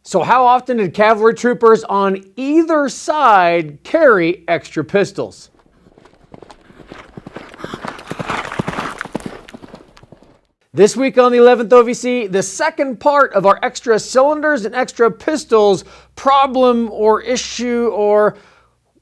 So how often did cavalry troopers on either side carry extra pistols? This week on the 11th OVC, the second part of our extra cylinders and extra pistols problem or issue or,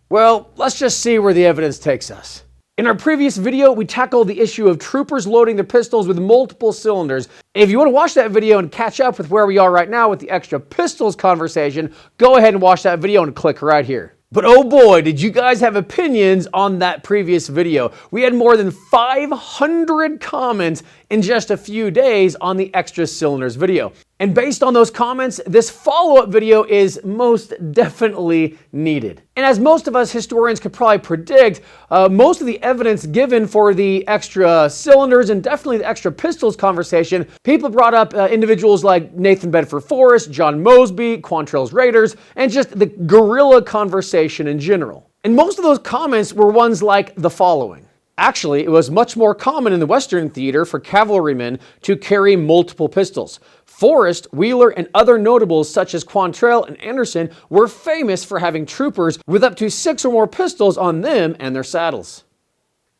well, let's just see where the evidence takes us. In our previous video, we tackled the issue of troopers loading their pistols with multiple cylinders. If you want to watch that video and catch up with where we are right now with the extra pistols conversation, go ahead and watch that video and click right here. But oh boy, did you guys have opinions on that previous video. We had more than 500 comments in just a few days on the extra cylinders video. And based on those comments, this follow-up video is most definitely needed. And as most of us historians could probably predict, most of the evidence given for the extra cylinders and definitely the extra pistols conversation, people brought up individuals like Nathan Bedford Forrest, John Mosby, Quantrill's Raiders, and just the guerrilla conversation in general. And most of those comments were ones like the following. Actually, it was much more common in the Western theater for cavalrymen to carry multiple pistols. Forrest, Wheeler, and other notables such as Quantrill and Anderson were famous for having troopers with up to 6 or more pistols on them and their saddles.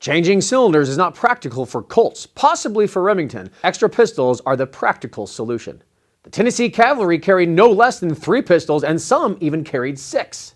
Changing cylinders is not practical for Colts, possibly for Remington. Extra pistols are the practical solution. The Tennessee Cavalry carried no less than 3 pistols, and some even carried 6.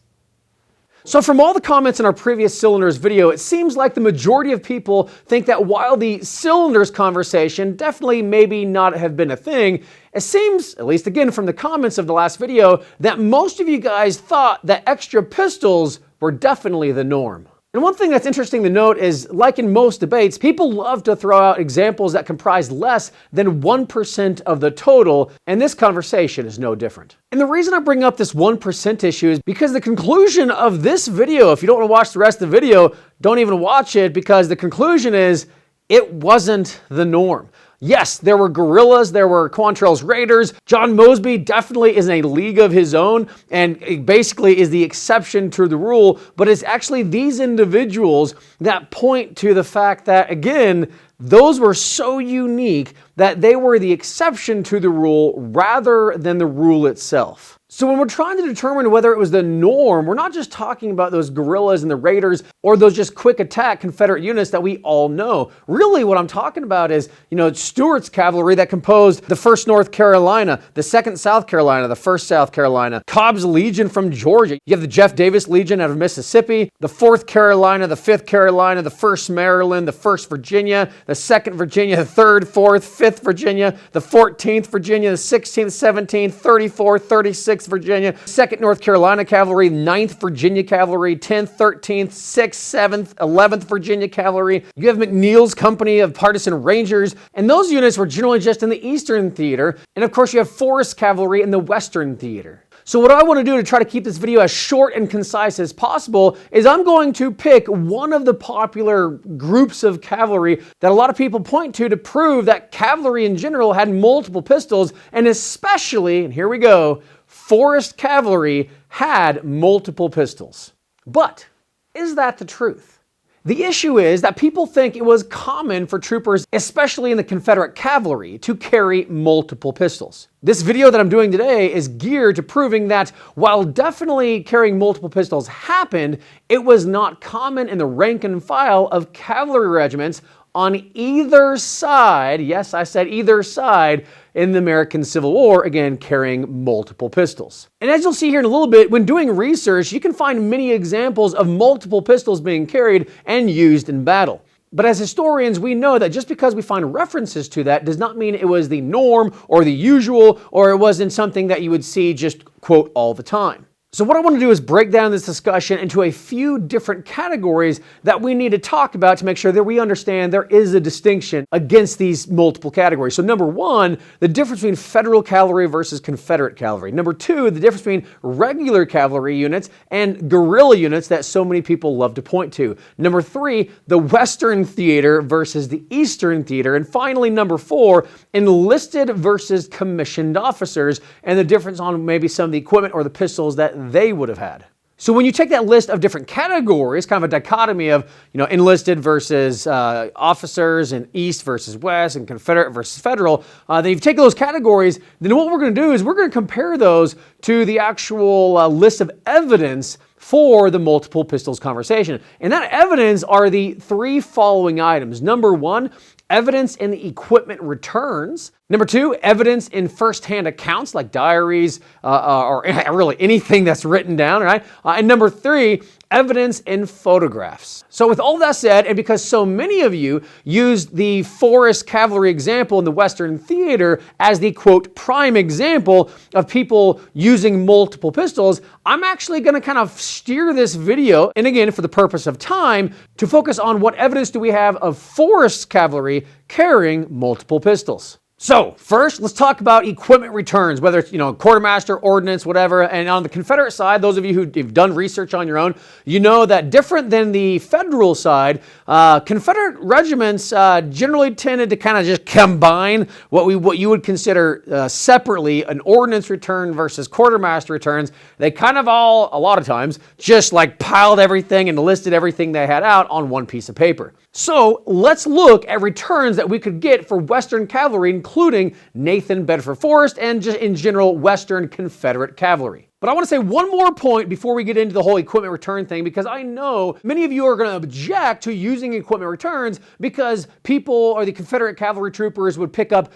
So from all the comments in our previous cylinders video, it seems like the majority of people think that while the cylinders conversation definitely maybe not have been a thing, it seems, at least again from the comments of the last video, that most of you guys thought that extra pistols were definitely the norm. And one thing that's interesting to note is, like in most debates, people love to throw out examples that comprise less than 1% of the total, and this conversation is no different. And the reason I bring up this 1% issue is because the conclusion of this video, if you don't want to watch the rest of the video, don't even watch it, because the conclusion is it wasn't the norm. Yes, there were guerrillas, there were Quantrill's Raiders. John Mosby definitely is in a league of his own and basically is the exception to the rule, but it's actually these individuals that point to the fact that, again, those were so unique that they were the exception to the rule rather than the rule itself. So when we're trying to determine whether it was the norm, we're not just talking about those guerrillas and the Raiders or those just quick attack Confederate units that we all know. Really what I'm talking about is, Stuart's cavalry that composed the 1st North Carolina, the 2nd South Carolina, the 1st South Carolina, Cobb's Legion from Georgia. You have the Jeff Davis Legion out of Mississippi, the 4th Carolina, the 5th Carolina, the 1st Maryland, the 1st Virginia, the 2nd Virginia, the 3rd, 4th, 5th Virginia, the 14th Virginia, the 16th, 17th, 34th, 36th Virginia, 2nd North Carolina Cavalry, 9th Virginia Cavalry, 10th, 13th, 6th, 7th, 11th Virginia Cavalry. You have McNeil's company of partisan rangers, and those units were generally just in the Eastern Theater. And of course you have Forrest Cavalry in the Western Theater. So what I want to do to try to keep this video as short and concise as possible is I'm going to pick one of the popular groups of cavalry that a lot of people point to prove that cavalry in general had multiple pistols, and especially, and here we go, Forrest Cavalry had multiple pistols. But is that the truth? The issue is that people think it was common for troopers, especially in the Confederate cavalry, to carry multiple pistols. This video that I'm doing today is geared to proving that while definitely carrying multiple pistols happened, it was not common in the rank and file of cavalry regiments on either side, yes, I said either side, in the American Civil War, again, carrying multiple pistols. And as you'll see here in a little bit, when doing research, you can find many examples of multiple pistols being carried and used in battle. But as historians, we know that just because we find references to that does not mean it was the norm or the usual, or it wasn't something that you would see just, quote, all the time. So what I want to do is break down this discussion into a few different categories that we need to talk about to make sure that we understand there is a distinction against these multiple categories. So number one, the difference between Federal cavalry versus Confederate cavalry. Number two, the difference between regular cavalry units and guerrilla units that so many people love to point to. Number three, the Western theater versus the Eastern theater. And finally, number four, enlisted versus commissioned officers and the difference on maybe some of the equipment or the pistols that they would have had. So when you take that list of different categories, kind of a dichotomy of, enlisted versus officers, and East versus West, and Confederate versus Federal, then you take those categories, then what we're going to do is we're going to compare those to the actual list of evidence for the multiple pistols conversation. And that evidence are the three following items. Number one, evidence in the equipment returns. Number two, evidence in first-hand accounts like diaries or really anything that's written down, right? And number three, evidence in photographs. So with all that said, and because so many of you used the Forrest Cavalry example in the Western theater as the, quote, prime example of people using multiple pistols, I'm actually going to kind of steer this video, and again, for the purpose of time, to focus on what evidence do we have of Forrest Cavalry carrying multiple pistols. So first, let's talk about equipment returns, whether it's, quartermaster, ordnance, whatever. And on the Confederate side, those of you who've done research on your own, you know that different than the Federal side, Confederate regiments generally tended to kind of just combine what you would consider separately an ordnance return versus quartermaster returns. They kind of all, a lot of times, just like piled everything and listed everything they had out on one piece of paper. So let's look at returns that we could get for Western cavalry, including Nathan Bedford Forrest and just in general Western Confederate cavalry. But I want to say one more point before we get into the whole equipment return thing, because I know many of you are going to object to using equipment returns because people or the Confederate cavalry troopers would pick up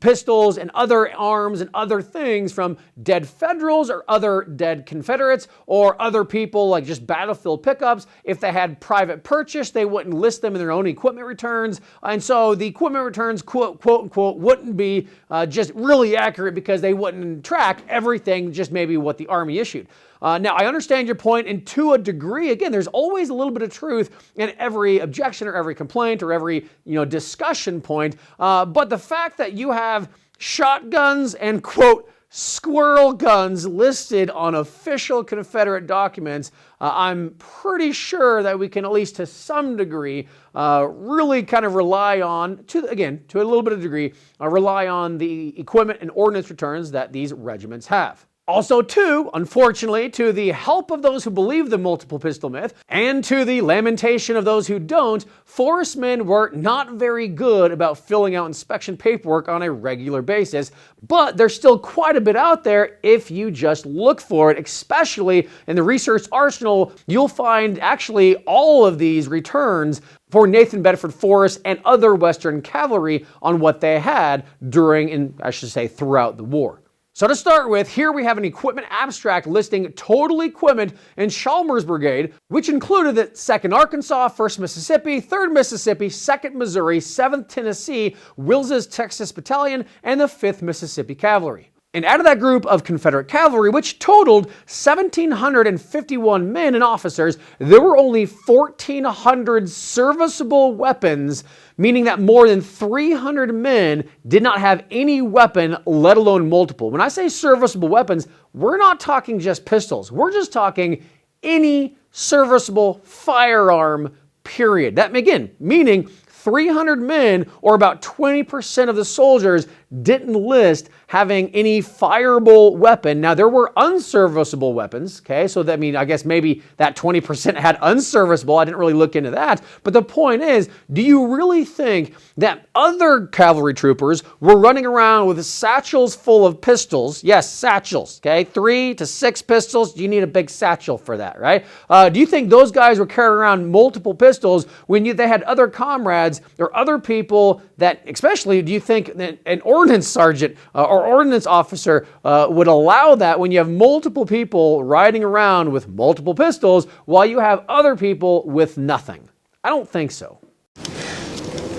pistols and other arms and other things from dead Federals or other dead Confederates or other people, like just battlefield pickups. If they had private purchase, they wouldn't list them in their own equipment returns. And so the equipment returns, quote unquote, wouldn't be just really accurate because they wouldn't track everything, just maybe what the Army issued. Now, I understand your point, and to a degree, again, there's always a little bit of truth in every objection or every complaint or every discussion point. But the fact that you have shotguns and, quote, squirrel guns listed on official Confederate documents, I'm pretty sure that we can, at least to some degree, really kind of rely on, to a little bit of degree, rely on the equipment and ordnance returns that these regiments have. Also, too, unfortunately, to the help of those who believe the multiple pistol myth and to the lamentation of those who don't, Forrest men were not very good about filling out inspection paperwork on a regular basis, but there's still quite a bit out there if you just look for it, especially in the research arsenal. You'll find actually all of these returns for Nathan Bedford Forrest and other Western cavalry on what they had during, and I should say throughout the war. So to start with, here we have an equipment abstract listing total equipment in Chalmers Brigade, which included the 2nd Arkansas, 1st Mississippi, 3rd Mississippi, 2nd Missouri, 7th Tennessee, Wills's Texas Battalion, and the 5th Mississippi Cavalry. And out of that group of Confederate cavalry, which totaled 1,751 men and officers, there were only 1,400 serviceable weapons, meaning that more than 300 men did not have any weapon, let alone multiple. When I say serviceable weapons, we're not talking just pistols. We're just talking any serviceable firearm, period. That, again, meaning 300 men, or about 20% of the soldiers, didn't list having any fireable weapon. Now, there were unserviceable weapons, okay? So that I guess maybe that 20% had unserviceable. I didn't really look into that. But the point is, do you really think that other cavalry troopers were running around with satchels full of pistols? Yes, satchels, okay? 3 to 6 pistols. You need a big satchel for that, right? Do you think those guys were carrying around multiple pistols when they had other comrades or other people that, especially, do you think that an ordnance sergeant or ordnance officer would allow that when you have multiple people riding around with multiple pistols while you have other people with nothing? I don't think so.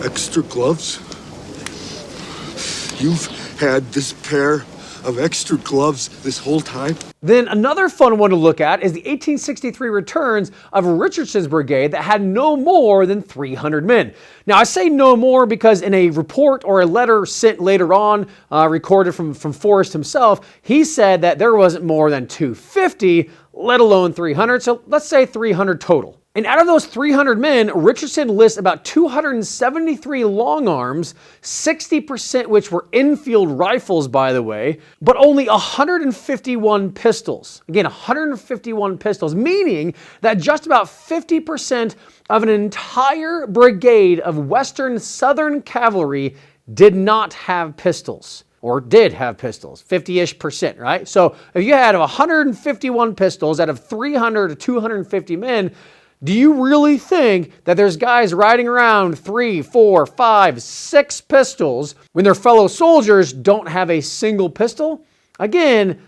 Extra gloves? You've had this pair of extra gloves this whole time? Then another fun one to look at is the 1863 returns of Richardson's brigade that had no more than 300 men. Now, I say no more because in a report or a letter sent later on, recorded from Forrest himself, he said that there wasn't more than 250, let alone 300. So let's say 300 total. And out of those 300 men, Richardson lists about 273 long arms, 60% which were infield rifles, by the way, but only 151 pistols. Again, 151 pistols, meaning that just about 50% of an entire brigade of Western Southern cavalry did not have pistols. Or did have pistols, 50-ish%, right? So if you had 151 pistols out of 300 to 250 men, do you really think that there's guys riding around 3, 4, 5, 6 pistols when their fellow soldiers don't have a single pistol? Again,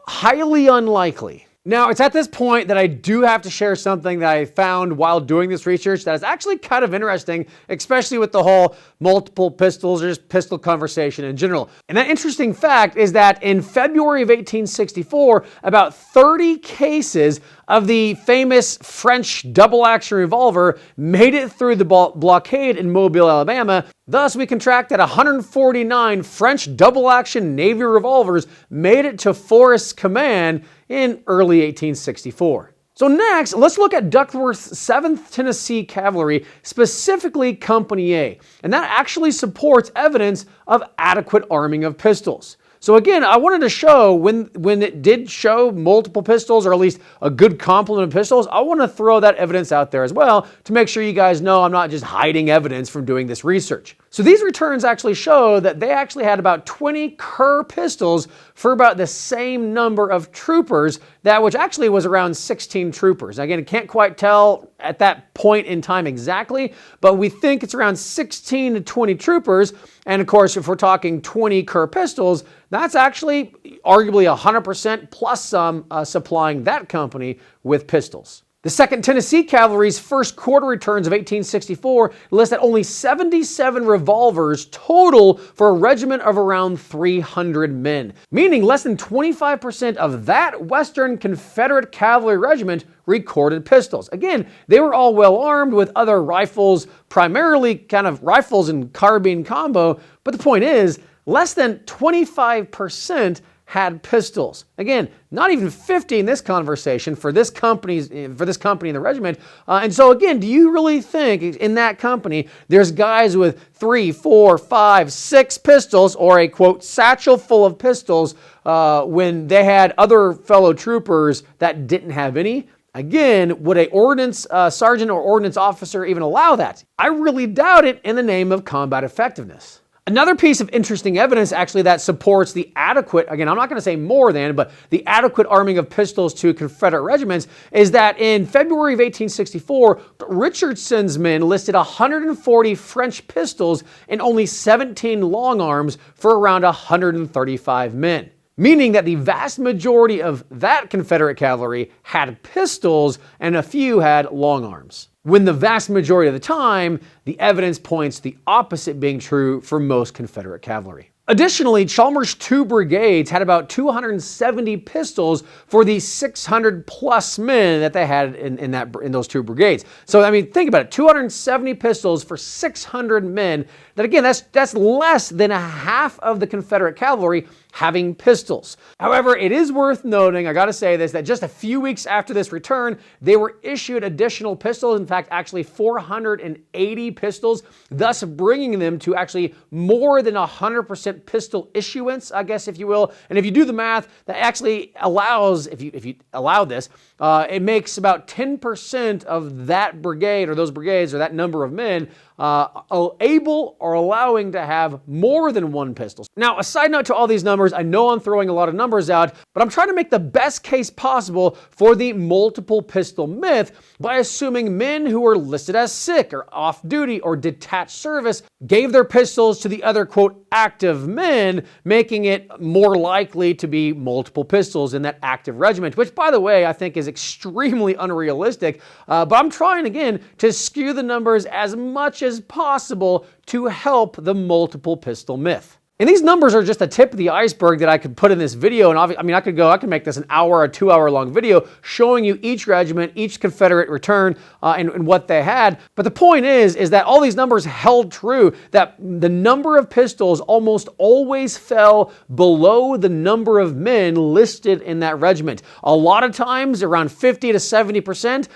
highly unlikely. Now, it's at this point that I do have to share something that I found while doing this research that is actually kind of interesting, especially with the whole multiple pistols or just pistol conversation in general. And that interesting fact is that in February of 1864, about 30 cases of the famous French double-action revolver made it through the blockade in Mobile, Alabama. Thus, we contract that 149 French double-action Navy revolvers made it to Forrest's command in early 1864. So next, let's look at Duckworth's 7th Tennessee Cavalry, specifically Company A. And that actually supports evidence of adequate arming of pistols. So again, I wanted to show when it did show multiple pistols, or at least a good complement of pistols, I want to throw that evidence out there as well to make sure you guys know I'm not just hiding evidence from doing this research. So these returns actually show that they actually had about 20 Kerr pistols for about the same number of troopers, which actually was around 16 troopers. Again, can't quite tell at that point in time exactly, but we think it's around 16 to 20 troopers. And of course, if we're talking 20 Kerr pistols, that's actually arguably 100% plus some supplying that company with pistols. The 2nd Tennessee Cavalry's first quarter returns of 1864 list that only 77 revolvers total for a regiment of around 300 men, meaning less than 25% of that Western Confederate cavalry regiment recorded pistols. Again, they were all well armed with other rifles, primarily kind of rifles and carbine combo, but the point is, less than 25% had pistols. Again, not even 50 in this conversation for this company in the regiment. And so again, do you really think in that company there's guys with 3, 4, 5, 6 pistols, or a quote satchel full of pistols when they had other fellow troopers that didn't have any? Again, would a ordnance sergeant or ordnance officer even allow that? I really doubt it in the name of combat effectiveness. Another piece of interesting evidence actually that supports the adequate, again, I'm not going to say more than, but the adequate arming of pistols to Confederate regiments is that in February of 1864, Richardson's men listed 140 French pistols and only 17 long arms for around 135 men. Meaning that the vast majority of that Confederate cavalry had pistols and a few had long arms. When the vast majority of the time, the evidence points to the opposite being true for most Confederate cavalry. Additionally, Chalmers' 2 brigades had about 270 pistols for the 600 plus men that they had in those 2 brigades. So, I mean, think about it, 270 pistols for 600 men. That again, that's less than a half of the Confederate cavalry having pistols. However, it is worth noting, I gotta say this, that just a few weeks after this return, they were issued additional pistols. In fact, actually 480 pistols, thus bringing them to actually more than 100% pistol issuance, I guess, if you will. And if you do the math, that actually allows, if you allow this, it makes about 10% of that brigade or those brigades or that number of men able or allowing to have more than one pistol. Now, a side note to all these numbers, I know I'm throwing a lot of numbers out, but I'm trying to make the best case possible for the multiple pistol myth by assuming men who were listed as sick or off duty or detached service gave their pistols to the other, quote, active men, making it more likely to be multiple pistols in that active regiment, which, by the way, I think is extremely unrealistic. But I'm trying, again, to skew the numbers as much as possible to help the multiple pistol myth. And these numbers are just the tip of the iceberg that I could put in this video. And I could make this an hour or 2 hour long video showing you each regiment, each Confederate return, and what they had. But the point is that all these numbers held true, that the number of pistols almost always fell below the number of men listed in that regiment. A lot of times around 50 to 70%,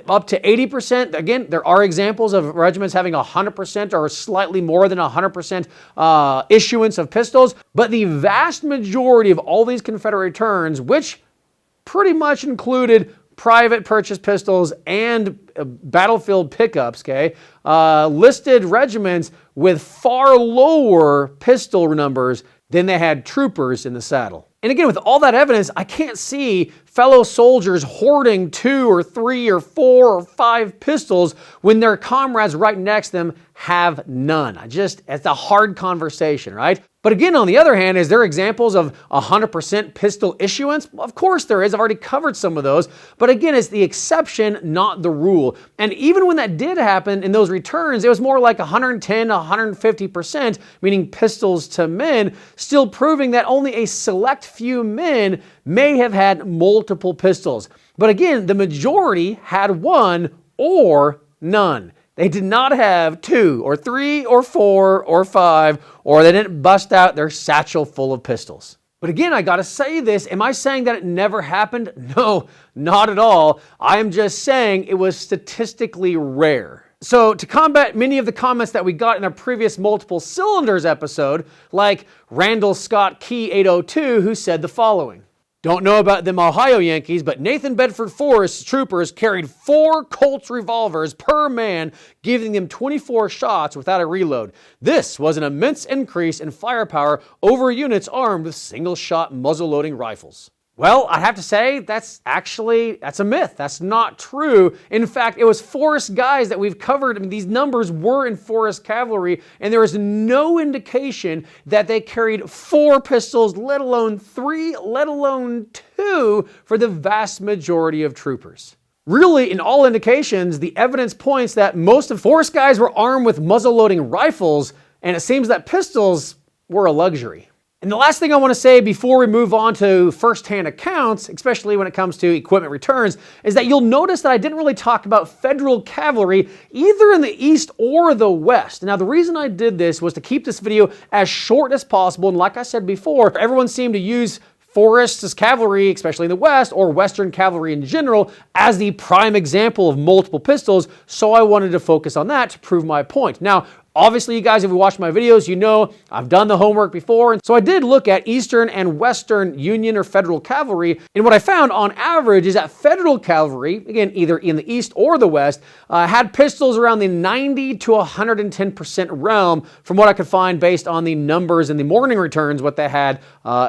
up to 80%. Again, there are examples of regiments having 100% or slightly more than 100% issuance of pistols, but the vast majority of all these Confederate returns, which pretty much included private purchase pistols and battlefield pickups, listed regiments with far lower pistol numbers than they had troopers in the saddle. And again, with all that evidence, I can't see fellow soldiers hoarding 2 or 3 or 4 or 5 pistols when their comrades right next to them have none. It's a hard conversation, right? But again, on the other hand, is there examples of 100% pistol issuance? Well, of course there is. I've already covered some of those. But again, it's the exception, not the rule. And even when that did happen in those returns, it was more like 110, 150%, meaning pistols to men, still proving that only a select few men may have had multiple pistols. But again, the majority had 1 or none. They did not have 2 or 3 or 4 or 5, or they didn't bust out their satchel full of pistols. But again, I gotta say this, am I saying that it never happened? No, not at all. I am just saying it was statistically rare. So to combat many of the comments that we got in our previous multiple cylinders episode, like Randall Scott Key 802, who said the following: "Don't know about them Ohio Yankees, but Nathan Bedford Forrest troopers carried 4 Colts revolvers per man, giving them 24 shots without a reload. This was an immense increase in firepower over units armed with single-shot muzzle-loading rifles." Well, I have to say that's a myth. That's not true. In fact, it was Forrest guys that we've covered. I mean, these numbers were in Forrest Cavalry, and there is no indication that they carried 4 pistols, let alone 3, let alone 2, for the vast majority of troopers. Really, in all indications, the evidence points that most of Forrest guys were armed with muzzle-loading rifles, and it seems that pistols were a luxury. And the last thing I want to say before we move on to first-hand accounts, especially when it comes to equipment returns, is that you'll notice that I didn't really talk about Federal cavalry either in the East or the West. Now, the reason I did this was to keep this video as short as possible, and like I said before, everyone seemed to use Forrest's cavalry, especially in the West, or Western cavalry in general, as the prime example of multiple pistols, so I wanted to focus on that to prove my point. Now, obviously, you guys, if you watched my videos, you know I've done the homework before. And so I did look at Eastern and Western Union or Federal cavalry. And what I found on average is that Federal cavalry, again, either in the East or the West, had pistols around the 90 to 110% realm from what I could find based on the numbers and the morning returns, what they had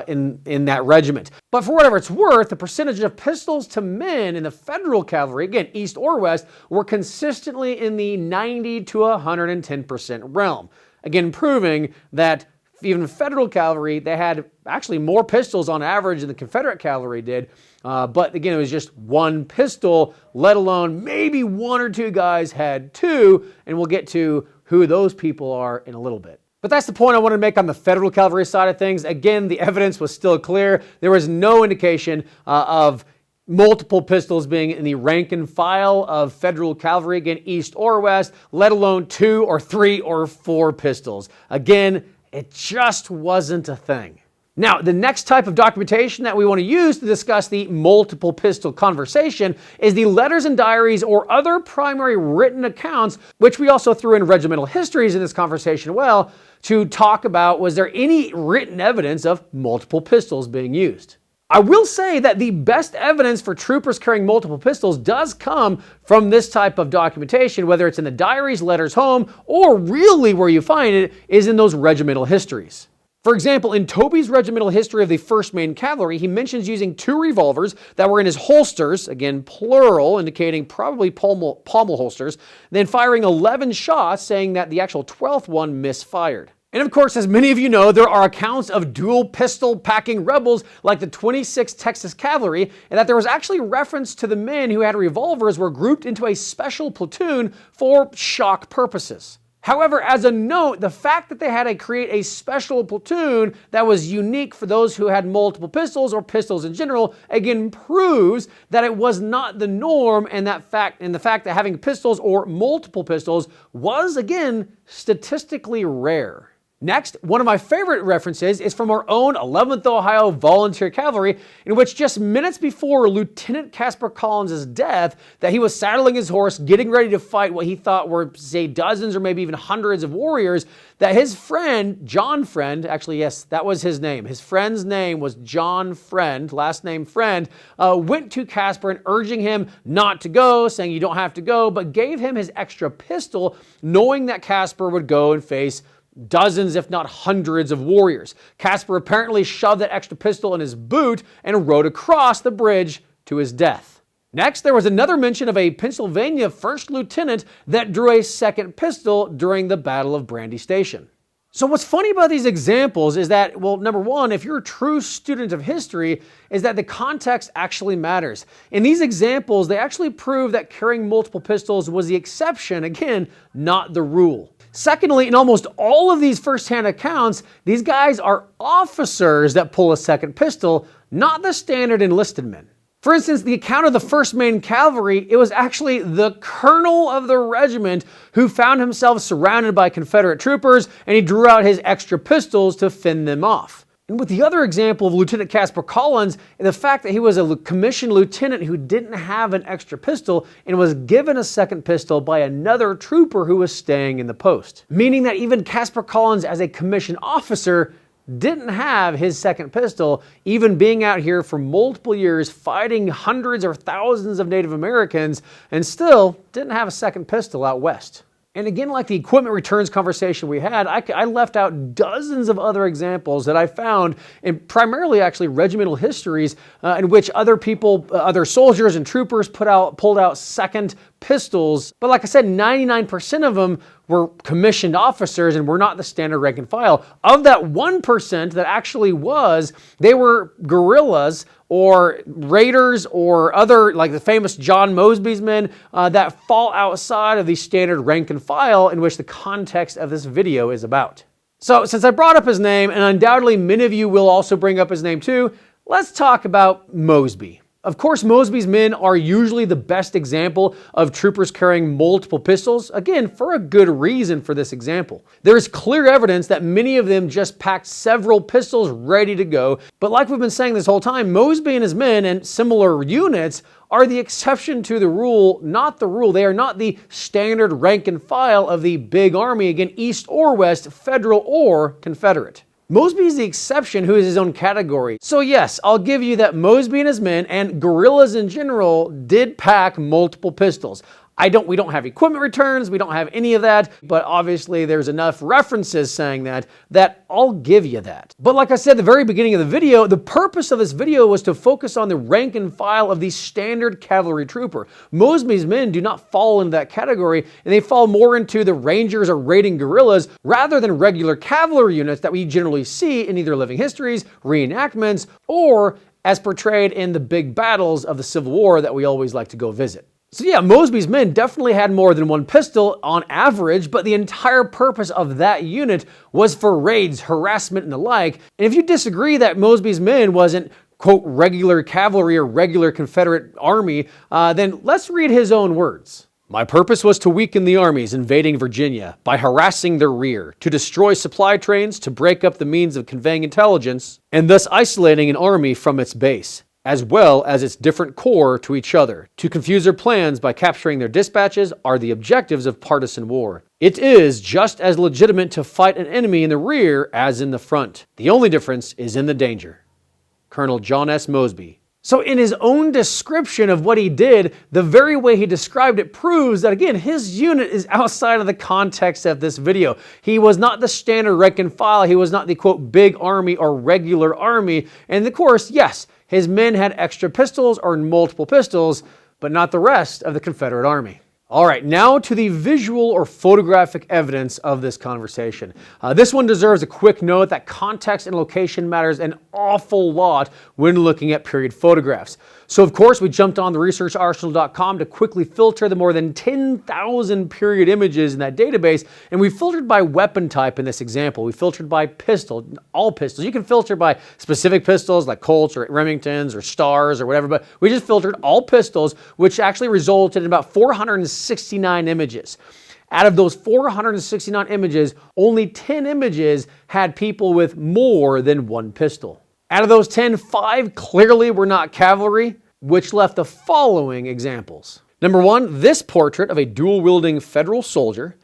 in that regiment. But for whatever it's worth, the percentage of pistols to men in the Federal cavalry, again, East or West, were consistently in the 90 to 110% realm. Again, proving that even Federal cavalry, they had actually more pistols on average than the Confederate cavalry did. But again, it was just 1 pistol, let alone maybe 1 or 2 guys had 2, and we'll get to who those people are in a little bit. But that's the point I wanted to make on the Federal cavalry side of things. Again, the evidence was still clear. There was no indication of multiple pistols being in the rank and file of Federal cavalry, again, East or West, let alone 2 or 3 or 4 pistols. Again, it just wasn't a thing. Now, the next type of documentation that we want to use to discuss the multiple pistol conversation is the letters and diaries or other primary written accounts, which we also threw in regimental histories in this conversation as well, to talk about was there any written evidence of multiple pistols being used. I will say that the best evidence for troopers carrying multiple pistols does come from this type of documentation, whether it's in the diaries, letters home, or really where you find it is in those regimental histories. For example, in Toby's regimental history of the 1st Maine Cavalry, he mentions using 2 revolvers that were in his holsters, again plural, indicating probably pommel holsters, then firing 11 shots, saying that the actual 12th one misfired. And of course, as many of you know, there are accounts of dual pistol packing rebels like the 26th Texas Cavalry, and that there was actually reference to the men who had revolvers were grouped into a special platoon for shock purposes. However, as a note, the fact that they had to create a special platoon that was unique for those who had multiple pistols or pistols in general, again proves that it was not the norm, and the fact that having pistols or multiple pistols was, again, statistically rare. Next, one of my favorite references is from our own 11th Ohio Volunteer Cavalry, in which just minutes before Lieutenant Casper Collins' death, that he was saddling his horse, getting ready to fight what he thought were, say, dozens or maybe even hundreds of warriors, that his friend, John Friend, actually, yes, that was his name. His friend's name was John Friend, last name Friend, went to Casper and urging him not to go, saying you don't have to go, but gave him his extra pistol, knowing that Casper would go and face dozens, if not hundreds, of warriors. Casper apparently shoved that extra pistol in his boot and rode across the bridge to his death. Next, there was another mention of a Pennsylvania first lieutenant that drew a second pistol during the Battle of Brandy Station. So what's funny about these examples is that, well, number one, if you're a true student of history, is that the context actually matters. In these examples, they actually prove that carrying multiple pistols was the exception, again, not the rule. Secondly, in almost all of these first-hand accounts, these guys are officers that pull a second pistol, not the standard enlisted men. For instance, the account of the 1st Maine Cavalry, it was actually the colonel of the regiment who found himself surrounded by Confederate troopers, and he drew out his extra pistols to fend them off. And with the other example of Lieutenant Casper Collins, and the fact that he was a commissioned lieutenant who didn't have an extra pistol and was given a second pistol by another trooper who was staying in the post. Meaning that even Casper Collins, as a commissioned officer, didn't have his second pistol, even being out here for multiple years fighting hundreds or thousands of Native Americans, and still didn't have a second pistol out west. And again, like the equipment returns conversation we had, I left out dozens of other examples that I found in primarily actually regimental histories in which other people, other soldiers and troopers pulled out second pistols. But like I said, 99% of them were commissioned officers and were not the standard rank and file. Of that 1% that actually was, they were guerrillas or raiders or other, like the famous John Mosby's men, that fall outside of the standard rank and file in which the context of this video is about. So since I brought up his name, and undoubtedly many of you will also bring up his name too, let's talk about Mosby. Of course, Mosby's men are usually the best example of troopers carrying multiple pistols, again, for a good reason for this example. There is clear evidence that many of them just packed several pistols ready to go, but like we've been saying this whole time, Mosby and his men and similar units are the exception to the rule, not the rule. They are not the standard rank and file of the big army, again, East or West, Federal or Confederate. Mosby is the exception who is his own category. So yes, I'll give you that Mosby and his men and guerrillas in general did pack multiple pistols. We don't have equipment returns, we don't have any of that, but obviously there's enough references saying that I'll give you that. But like I said at the very beginning of the video, the purpose of this video was to focus on the rank and file of the standard cavalry trooper. Mosby's men do not fall into that category, and they fall more into the rangers or raiding guerrillas rather than regular cavalry units that we generally see in either living histories, reenactments, or as portrayed in the big battles of the Civil War that we always like to go visit. So yeah, Mosby's men definitely had more than one pistol on average, but the entire purpose of that unit was for raids, harassment, and the like. And if you disagree that Mosby's men wasn't, quote, regular cavalry or regular Confederate army, then let's read his own words. My purpose was to weaken the armies invading Virginia by harassing their rear, to destroy supply trains, to break up the means of conveying intelligence, and thus isolating an army from its base, as well as its different corps to each other. To confuse their plans by capturing their dispatches are the objectives of partisan war. It is just as legitimate to fight an enemy in the rear as in the front. The only difference is in the danger. Colonel John S. Mosby. So in his own description of what he did, the very way he described it proves that, again, his unit is outside of the context of this video. He was not the standard rank and file. He was not the, quote, big army or regular army. And of course, yes, his men had extra pistols or multiple pistols, but not the rest of the Confederate army. All right, now to the visual or photographic evidence of this conversation. This one deserves a quick note that context and location matters an awful lot when looking at period photographs. So of course we jumped on the researcharsenal.com to quickly filter the more than 10,000 period images in that database, and we filtered by weapon type in this example. We filtered by pistol, all pistols. You can filter by specific pistols like Colts or Remingtons or Stars or whatever, but we just filtered all pistols, which actually resulted in about 469 images. Out of those 469 images, only 10 images had people with more than one pistol. Out of those 10, 5 clearly were not cavalry, which left the following examples. Number 1, this portrait of a dual-wielding federal soldier.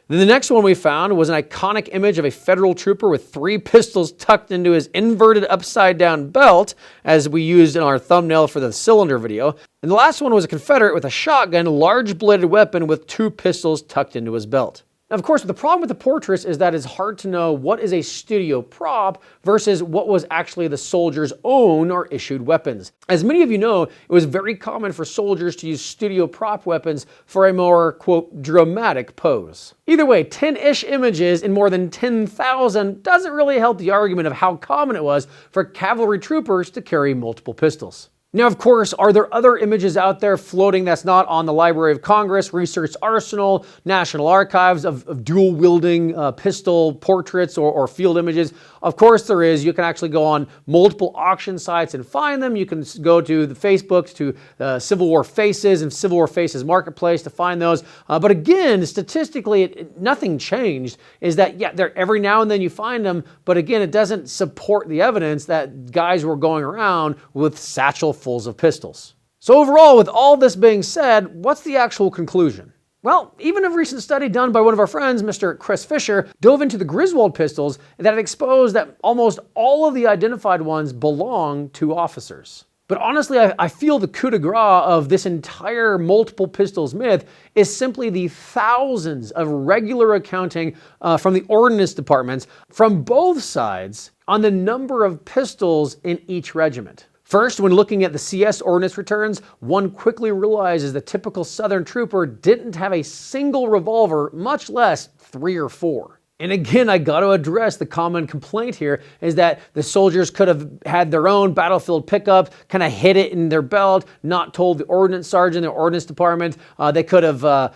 Then the next one we found was an iconic image of a federal trooper with 3 pistols tucked into his inverted upside-down belt, as we used in our thumbnail for the cylinder video. And the last one was a Confederate with a shotgun, large-bladed weapon with 2 pistols tucked into his belt. Now, of course, the problem with the portraits is that it's hard to know what is a studio prop versus what was actually the soldier's own or issued weapons. As many of you know, it was very common for soldiers to use studio prop weapons for a more, quote, dramatic pose. Either way, 10-ish images in more than 10,000 doesn't really help the argument of how common it was for cavalry troopers to carry multiple pistols. Now, of course, are there other images out there floating that's not on the Library of Congress, Research Arsenal, National Archives of dual-wielding pistol portraits or field images? Of course there is. You can actually go on multiple auction sites and find them. You can go to the Facebook, to Civil War Faces and Civil War Faces Marketplace to find those. But again, statistically, nothing changed. Is that, yeah, every now and then you find them, but again, it doesn't support the evidence that guys were going around with satchel fulls of pistols. So overall, with all this being said, what's the actual conclusion? Well, even a recent study done by one of our friends, Mr. Chris Fisher, dove into the Griswold pistols that exposed that almost all of the identified ones belong to officers. But honestly, I feel the coup de grace of this entire multiple pistols myth is simply the thousands of regular accounting from the ordnance departments from both sides on the number of pistols in each regiment. First, when looking at the CS ordnance returns, one quickly realizes the typical Southern trooper didn't have a single revolver, much less 3 or 4. And again, I got to address the common complaint here is that the soldiers could have had their own battlefield pickup, kind of hid it in their belt, not told the ordnance sergeant, the ordnance department. They could have,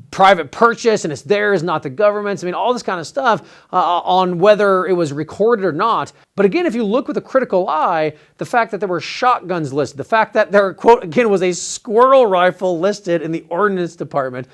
private purchase and it's theirs, not the government's. I mean, all this kind of stuff on whether it was recorded or not. But again, if you look with a critical eye, the fact that there were shotguns listed, the fact that there, quote, again, was a squirrel rifle listed in the ordnance department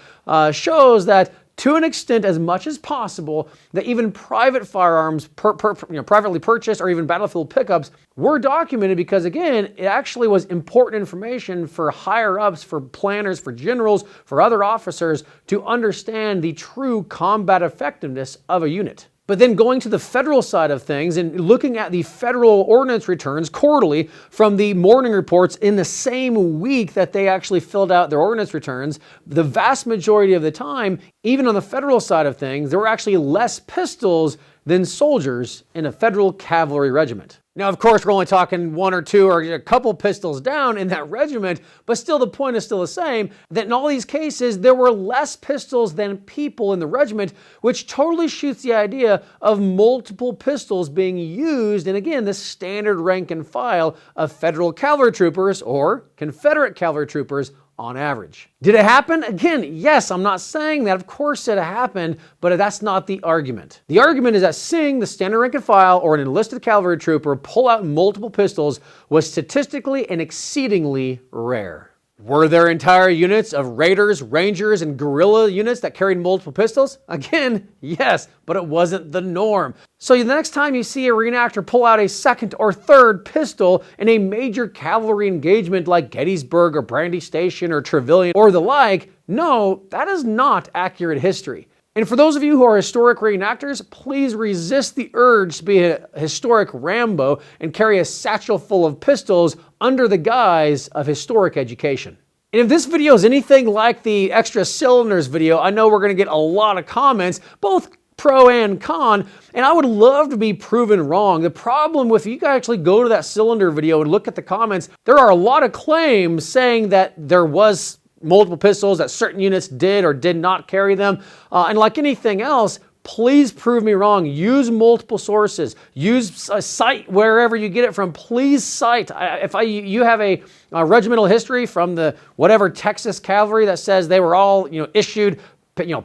shows that to an extent, as much as possible, that even private firearms, privately purchased or even battlefield pickups were documented because, again, it actually was important information for higher-ups, for planners, for generals, for other officers to understand the true combat effectiveness of a unit. But then going to the federal side of things and looking at the federal ordnance returns quarterly from the morning reports in the same week that they actually filled out their ordnance returns, the vast majority of the time, even on the federal side of things, there were actually less pistols than soldiers in a federal cavalry regiment. Now, of course, we're only talking 1 or 2 or a couple pistols down in that regiment, but still the point is still the same, that in all these cases, there were less pistols than people in the regiment, which totally shoots the idea of multiple pistols being used in, again, the standard rank and file of federal cavalry troopers or Confederate cavalry troopers on average. Did it happen? Again, yes, I'm not saying that. Of course it happened, but that's not the argument. The argument is that seeing the standard rank and file or an enlisted cavalry trooper pull out multiple pistols was statistically and exceedingly rare. Were there entire units of raiders, rangers, and guerrilla units that carried multiple pistols? Again, yes, but it wasn't the norm. So the next time you see a reenactor pull out a second or third pistol in a major cavalry engagement like Gettysburg or Brandy Station or Trevilian or the like, no, that is not accurate history. And for those of you who are historic reenactors, please resist the urge to be a historic Rambo and carry a satchel full of pistols under the guise of historic education. And if this video is anything like the extra cylinders video, I know we're going to get a lot of comments, both pro and con, and I would love to be proven wrong. The problem with, you can actually go to that cylinder video and look at the comments, there are a lot of claims saying that there was multiple pistols, that certain units did or did not carry them. And like anything else, please prove me wrong. Use multiple sources. Use a cite wherever you get it from. Please cite. If you have a regimental history from the whatever Texas Cavalry that says they were all issued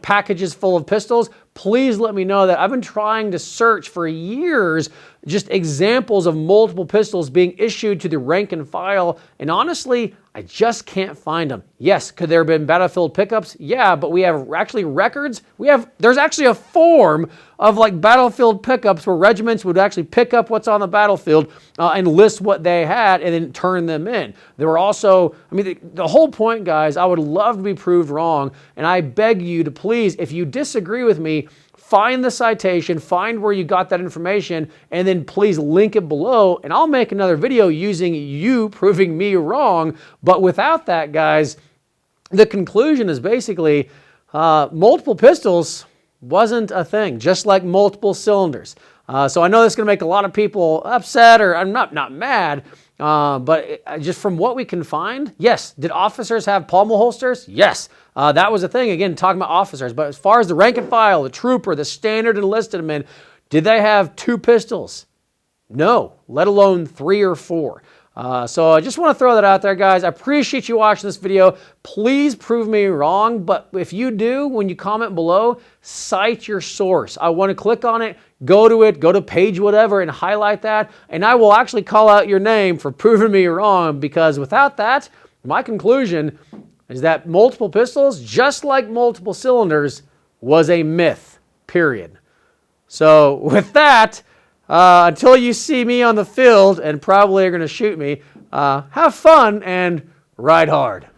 packages full of pistols, please let me know that. I've been trying to search for years just examples of multiple pistols being issued to the rank and file, and honestly, I just can't find them. Yes, could there have been battlefield pickups? Yeah, but we have actually records. There's actually a form of like battlefield pickups where regiments would actually pick up what's on the battlefield and list what they had and then turn them in. There were also, the whole point, guys, I would love to be proved wrong, and I beg you to please, if you disagree with me, find the citation, find where you got that information, and then please link it below, and I'll make another video using you proving me wrong. But without that, guys, the conclusion is basically multiple pistols wasn't a thing, just like multiple cylinders. So I know this is going to make a lot of people upset, or I'm not mad, but just from what we can find, yes. Did officers have pommel holsters? Yes. That was a thing, again, talking about officers. But as far as the rank and file, the trooper, the standard enlisted men, did they have 2 pistols? No, let alone 3 or 4. So I just want to throw that out there, guys. I appreciate you watching this video. Please prove me wrong, but if you do, when you comment below, cite your source. I want to click on it, go to page whatever, and highlight that, and I will actually call out your name for proving me wrong, because without that, my conclusion is that multiple pistols, just like multiple cylinders, was a myth, period. So with that, until you see me on the field and probably are going to shoot me, have fun and ride hard.